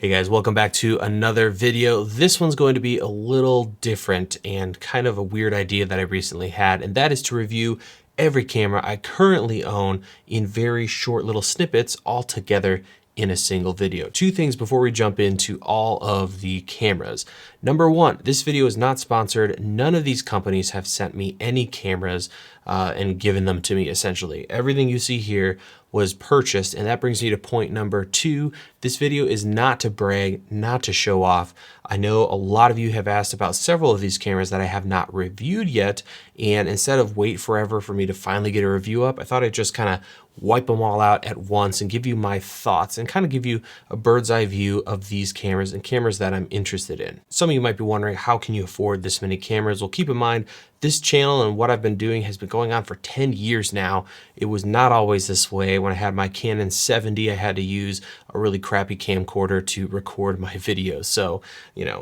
Hey guys, welcome back to another video. This one's going to be a little different and kind of a weird idea that I recently had, and that is to review every camera I currently own in very short little snippets all together in a single video. Two things before we jump into all of the cameras. Number one, this video is not sponsored. None of these companies have sent me any cameras and given them to me essentially. Everything you see here was purchased, and that brings me to point number two. This video is not to brag, not to show off. I know a lot of you have asked about several of these cameras that I have not reviewed yet, and instead of wait forever for me to finally get a review up, I thought I'd just kind of wipe them all out at once and give you my thoughts and kind of give you a bird's eye view of these cameras and cameras that I'm interested in. Some of you might be wondering, how can you afford this many cameras? Well, keep in mind, this channel and what I've been doing has been going on for 10 years now. It was not always this way. When I had my Canon 70, I had to use a really crappy camcorder to record my videos. So,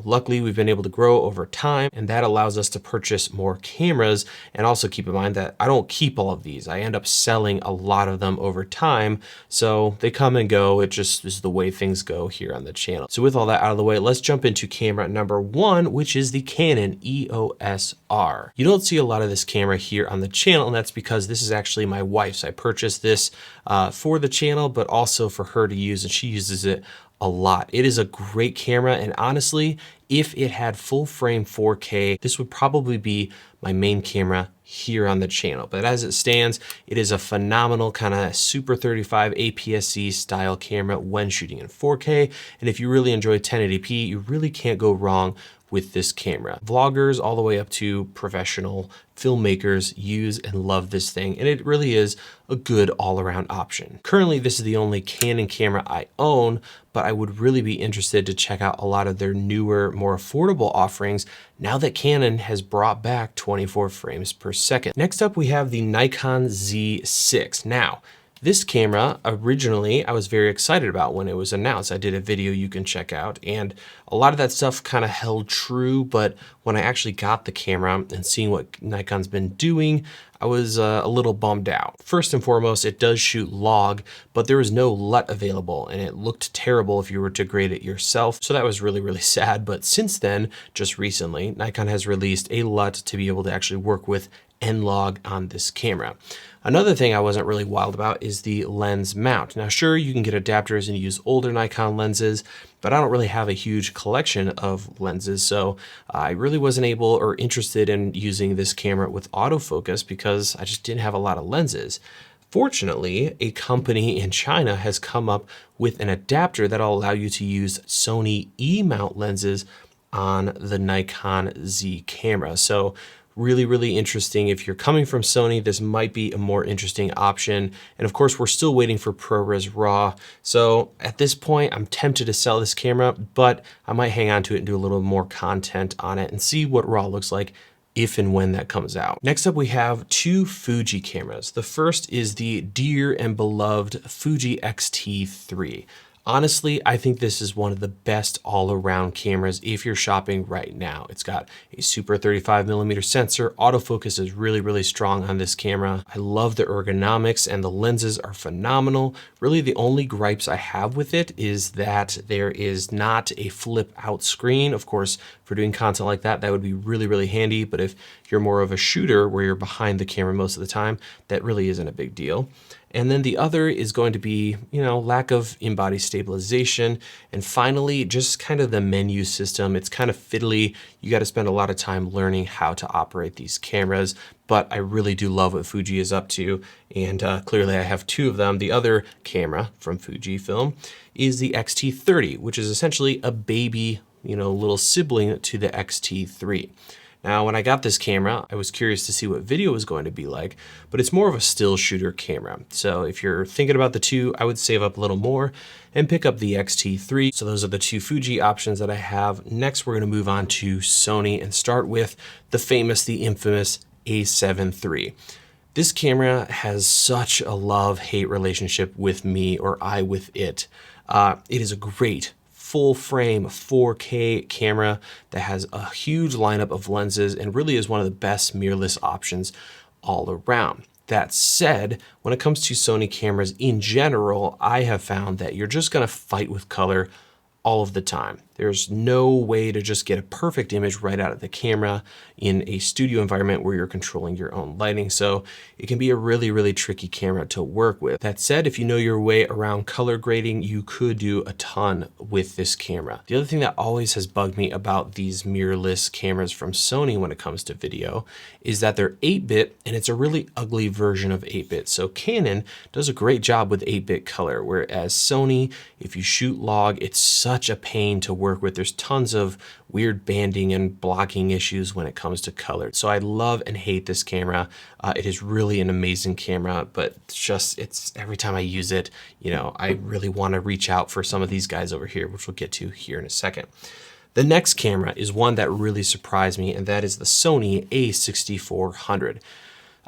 luckily we've been able to grow over time, and that allows us to purchase more cameras. And also keep in mind that I don't keep all of these. I end up selling a lot of them over time. So they come and go. It just is the way things go here on the channel. So with all that out of the way, let's jump into camera number one, which is the Canon EOS R. You don't see a lot of this camera here on the channel, and that's because this is actually my wife's. I purchased this for the channel, but also for her to use, and she uses it a lot. It is a great camera, and honestly, if it had full frame 4K, this would probably be my main camera here on the channel. But as it stands, it is a phenomenal kind of Super 35 APS-C style camera when shooting in 4K. And if you really enjoy 1080p, you really can't go wrong with this camera. Vloggers all the way up to professional filmmakers use and love this thing, and it really is a good all-around option. Currently, this is the only Canon camera I own, but I would really be interested to check out a lot of their newer, more affordable offerings now that Canon has brought back 24 frames per second. Next up, we have the Nikon Z6. Now, this camera, originally, I was very excited about when it was announced. I did a video you can check out, and a lot of that stuff kind of held true, but when I actually got the camera and seeing what Nikon's been doing, I was a little bummed out. First and foremost, it does shoot log, but there was no LUT available, and it looked terrible if you were to grade it yourself, so that was really, really sad. But since then, just recently, Nikon has released a LUT to be able to actually work with N-Log on this camera. Another thing I wasn't really wild about is the lens mount. Now, sure, you can get adapters and use older Nikon lenses, but I don't really have a huge collection of lenses, so I really wasn't able or interested in using this camera with autofocus because I just didn't have a lot of lenses. Fortunately, a company in China has come up with an adapter that'll allow you to use Sony E-mount lenses on the Nikon Z camera. So really, really interesting. If you're coming from Sony, this might be a more interesting option. And of course, we're still waiting for ProRes RAW. So at this point, I'm tempted to sell this camera, but I might hang on to it and do a little more content on it and see what RAW looks like if and when that comes out. Next up, we have two Fuji cameras. The first is the dear and beloved Fuji X-T3. Honestly, I think this is one of the best all-around cameras if you're shopping right now. It's got a Super 35mm sensor. Autofocus is really, really strong on this camera. I love the ergonomics, and the lenses are phenomenal. Really, the only gripes I have with it is that there is not a flip-out screen. Of course, for doing content like that, that would be really, really handy. But if you're more of a shooter where you're behind the camera most of the time, that really isn't a big deal. And then the other is going to be, lack of in-body stabilization. And finally, just kind of the menu system. It's kind of fiddly. You got to spend a lot of time learning how to operate these cameras. But I really do love what Fuji is up to. And clearly I have two of them. The other camera from Fujifilm is the X-T30, which is essentially a baby, little sibling to the X-T3. Now, when I got this camera, I was curious to see what video was going to be like, but it's more of a still shooter camera. So if you're thinking about the two, I would save up a little more and pick up the X-T3. So those are the two Fuji options that I have. Next, we're going to move on to Sony and start with the famous, the infamous A7 III. This camera has such a love-hate relationship with me, or I with it. It is a great full frame 4K camera that has a huge lineup of lenses and really is one of the best mirrorless options all around. That said, when it comes to Sony cameras in general, I have found that you're just gonna fight with color all of the time. There's no way to just get a perfect image right out of the camera in a studio environment where you're controlling your own lighting. So it can be a really, really tricky camera to work with. That said, if you know your way around color grading, you could do a ton with this camera. The other thing that always has bugged me about these mirrorless cameras from Sony when it comes to video is that they're 8-bit and it's a really ugly version of 8-bit. So Canon does a great job with 8-bit color, whereas Sony, if you shoot log, it's such a pain to work with. There's tons of weird banding and blocking issues when it comes to color. So I love and hate this camera. It is really an amazing camera, but it's every time I use it, you know, I really want to reach out for some of these guys over here, which we'll get to here in a second. The next camera is one that really surprised me, and that is the Sony A6400.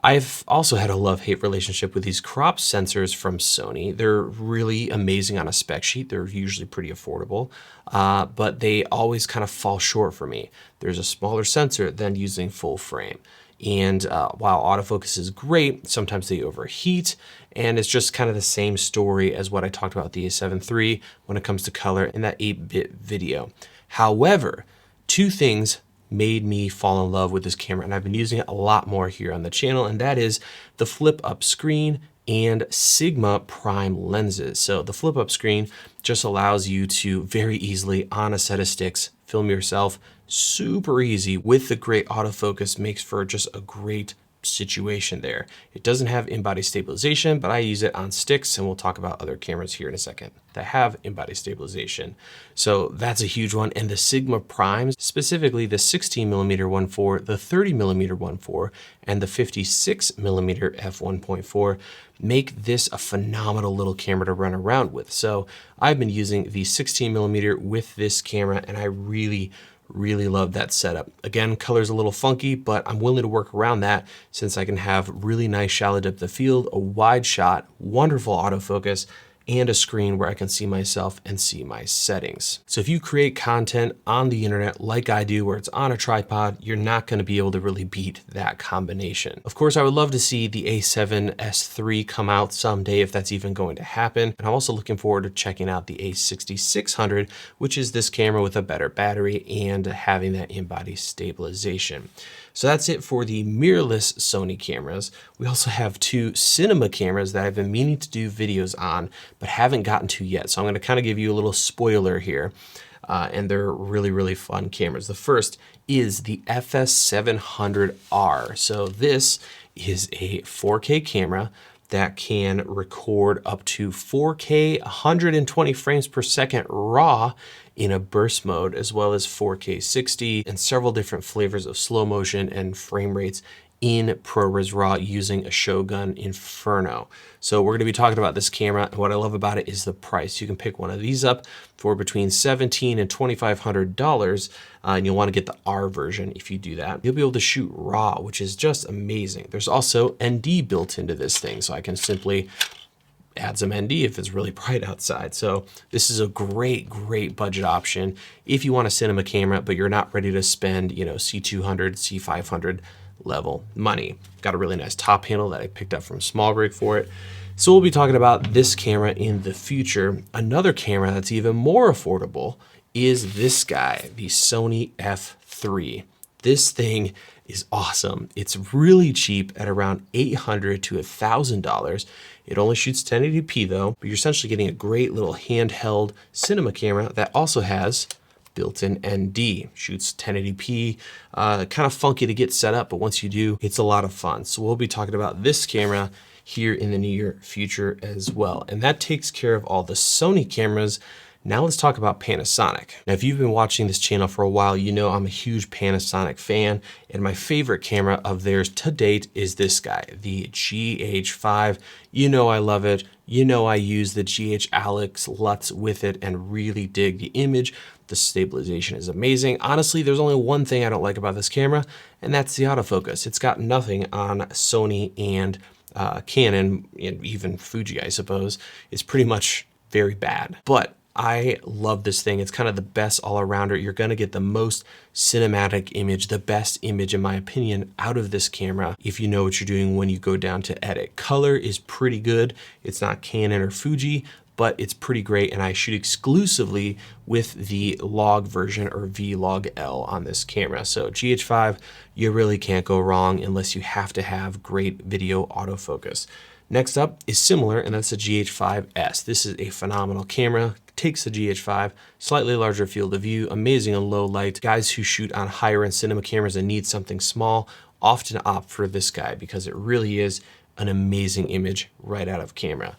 I've also had a love-hate relationship with these crop sensors from Sony. They're really amazing on a spec sheet. They're usually pretty affordable, but they always kind of fall short for me. There's a smaller sensor than using full frame. And while autofocus is great, sometimes they overheat, and it's just kind of the same story as what I talked about with the A7 III when it comes to color in that 8-bit video. However, two things made me fall in love with this camera, and I've been using it a lot more here on the channel, and that is the flip up screen and Sigma prime lenses. So the flip up screen just allows you to very easily on a set of sticks film yourself, super easy with the great autofocus, makes for just a great situation there. It doesn't have in-body stabilization, but I use it on sticks, and we'll talk about other cameras here in a second that have in-body stabilization. So that's a huge one. And the Sigma primes, specifically the 16mm 1.4, the 30mm 1.4, and the 56mm f1.4, make this a phenomenal little camera to run around with. So I've been using the 16mm with this camera, and I really love that setup. Again, color's a little funky, but I'm willing to work around that since I can have really nice shallow depth of field, a wide shot, wonderful autofocus, and a screen where I can see myself and see my settings. So if you create content on the internet like I do, where it's on a tripod, you're not going to be able to really beat that combination. Of course, I would love to see the A7 III come out someday, if that's even going to happen. And I'm also looking forward to checking out the A6600, which is this camera with a better battery and having that in-body stabilization. So that's it for the mirrorless Sony cameras. We also have two cinema cameras that I've been meaning to do videos on, but haven't gotten to yet. So I'm going to kind of give you a little spoiler here. And they're really fun cameras. The first is the FS700R. So this is a 4K camera that can record up to 4K 120 frames per second raw in a burst mode, as well as 4K 60 and several different flavors of slow motion and frame rates in ProRes RAW using a Shogun Inferno. So we're going to be talking about this camera, and what I love about it is the price. You can pick one of these up for between $1,700 and $2,500, and you'll want to get the R version if you do that. You'll be able to shoot RAW, which is just amazing. There's also ND built into this thing, so I can simply add some ND if it's really bright outside. So this is a great budget option if you want a cinema camera, but you're not ready to spend, you know, C200, C500 level money. Got a really nice top handle that I picked up from SmallRig for it. So we'll be talking about this camera in the future. Another camera that's even more affordable is this guy, the Sony F3. This thing is awesome. It's really cheap at around $800 to $1,000. It only shoots 1080p though, but you're essentially getting a great little handheld cinema camera that also has built-in ND. Shoots 1080p, kind of funky to get set up, but once you do, it's a lot of fun. So we'll be talking about this camera here in the near future as well. And that takes care of all the Sony cameras. Now let's talk about Panasonic. Now, if you've been watching this channel for a while, you know I'm a huge Panasonic fan, and my favorite camera of theirs to date is this guy, the GH5. You know I love it. You know I use the GH Alex LUTs with it and really dig the image. The stabilization is amazing. Honestly, there's only one thing I don't like about this camera, and that's the autofocus. It's got nothing on Sony and Canon, and even Fuji, I suppose. It's pretty much very bad. But I love this thing. It's kind of the best all-arounder. You're going to get the most cinematic image, the best image, in my opinion, out of this camera if you know what you're doing when you go down to edit. Color is pretty good. It's not Canon or Fuji, but it's pretty great, and I shoot exclusively with the log version or V-Log-L on this camera. So GH5, you really can't go wrong unless you have to have great video autofocus. Next up is similar, and that's the GH5s. This is a phenomenal camera. Takes the GH5, slightly larger field of view, amazing in low light. Guys who shoot on higher end cinema cameras and need something small often opt for this guy because it really is an amazing image right out of camera.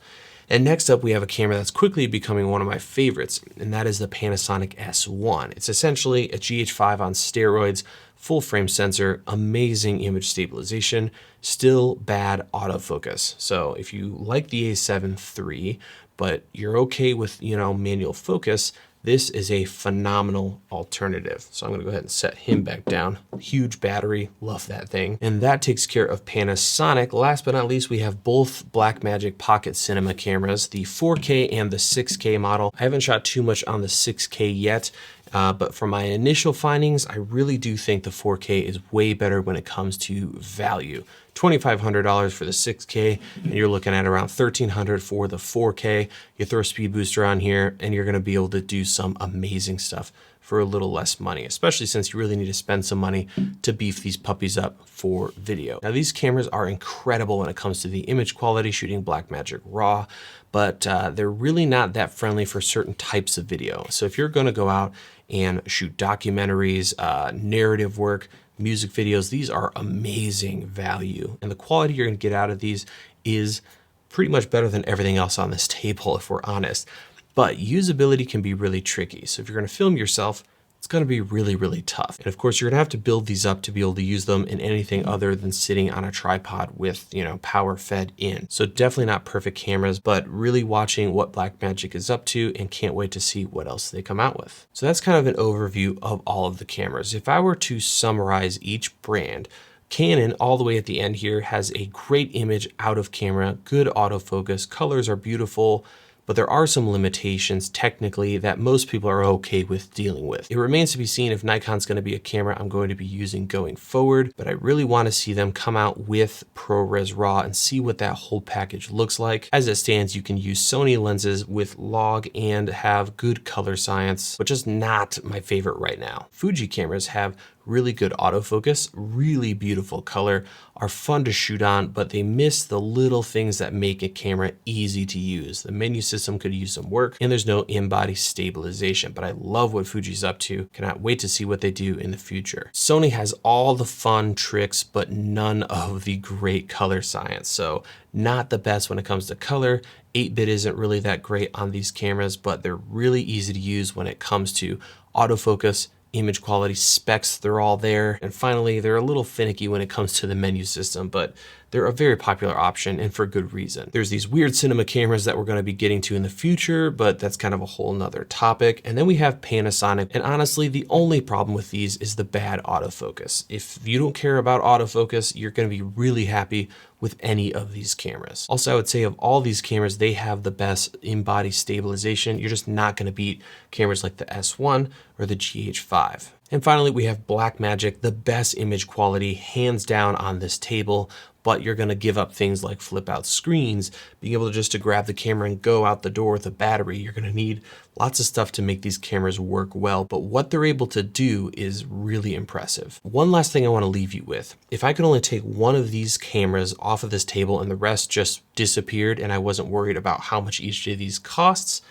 And next up, we have a camera that's quickly becoming one of my favorites, and that is the Panasonic S1. It's essentially a GH5 on steroids, full frame sensor, amazing image stabilization, still bad autofocus. So if you like the A7 III, but you're okay with, manual focus, this is a phenomenal alternative. So I'm gonna go ahead and set him back down. Huge battery, love that thing. And that takes care of Panasonic. Last but not least, we have both Blackmagic Pocket Cinema cameras, the 4K and the 6K model. I haven't shot too much on the 6K yet, but from my initial findings, I really do think the 4K is way better when it comes to value. $2,500 for the 6K, and you're looking at around $1,300 for the 4K. You throw a speed booster on here, and you're gonna be able to do some amazing stuff for a little less money, especially since you really need to spend some money to beef these puppies up for video. Now, these cameras are incredible when it comes to the image quality, shooting Blackmagic RAW, but they're really not that friendly for certain types of video. So if you're gonna go out and shoot documentaries, narrative work, music videos, these are amazing value. And the quality you're gonna get out of these is pretty much better than everything else on this table, if we're honest. But usability can be really tricky. So if you're gonna film yourself, it's gonna be really, really tough. And of course, you're gonna have to build these up to be able to use them in anything other than sitting on a tripod with, power fed in. So definitely not perfect cameras, but really watching what Blackmagic is up to and can't wait to see what else they come out with. So that's kind of an overview of all of the cameras. If I were to summarize each brand, Canon, all the way at the end here, has a great image out of camera, good autofocus, colors are beautiful, but there are some limitations technically that most people are okay with dealing with. It remains to be seen if Nikon's going to be a camera I'm going to be using going forward, but I really want to see them come out with ProRes RAW and see what that whole package looks like. As it stands, you can use Sony lenses with log and have good color science, but just not my favorite right now. Fuji cameras have really good autofocus, really beautiful color, are fun to shoot on, but they miss the little things that make a camera easy to use. The menu system could use some work, and there's no in-body stabilization, but I love what Fuji's up to. Cannot wait to see what they do in the future. Sony has all the fun tricks, but none of the great color science. So not the best when it comes to color. 8-bit isn't really that great on these cameras, but they're really easy to use when it comes to autofocus, image quality, specs, they're all there. And finally, they're a little finicky when it comes to the menu system, but they're a very popular option and for good reason. There's these weird cinema cameras that we're gonna be getting to in the future, but that's kind of a whole nother topic. And then we have Panasonic. And honestly, the only problem with these is the bad autofocus. If you don't care about autofocus, you're gonna be really happy with any of these cameras. Also, I would say of all these cameras, they have the best in-body stabilization. You're just not gonna beat cameras like the S1 or the GH5. And finally, we have Blackmagic, the best image quality, hands down on this table, but you're gonna give up things like flip out screens, being able to grab the camera and go out the door with a battery. You're gonna need lots of stuff to make these cameras work well, but what they're able to do is really impressive. One last thing I wanna leave you with. If I could only take one of these cameras off of this table and the rest just disappeared and I wasn't worried about how much each of these costs,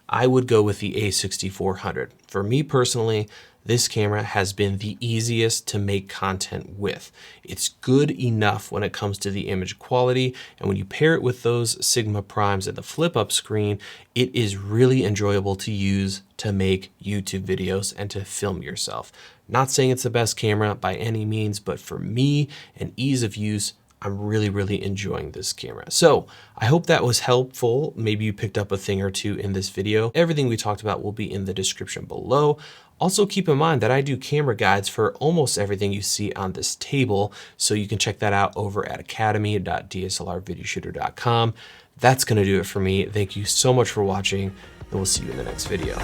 I would go with the A6400. For me personally, this camera has been the easiest to make content with. It's good enough when it comes to the image quality, and when you pair it with those Sigma primes and the flip up screen, it is really enjoyable to use to make YouTube videos and to film yourself. Not saying it's the best camera by any means, but for me and ease of use, I'm really, really enjoying this camera. So I hope that was helpful. Maybe you picked up a thing or two in this video. Everything we talked about will be in the description below. Also keep in mind that I do camera guides for almost everything you see on this table. So you can check that out over at academy.dslrvideoshooter.com. That's gonna do it for me. Thank you so much for watching, and we'll see you in the next video.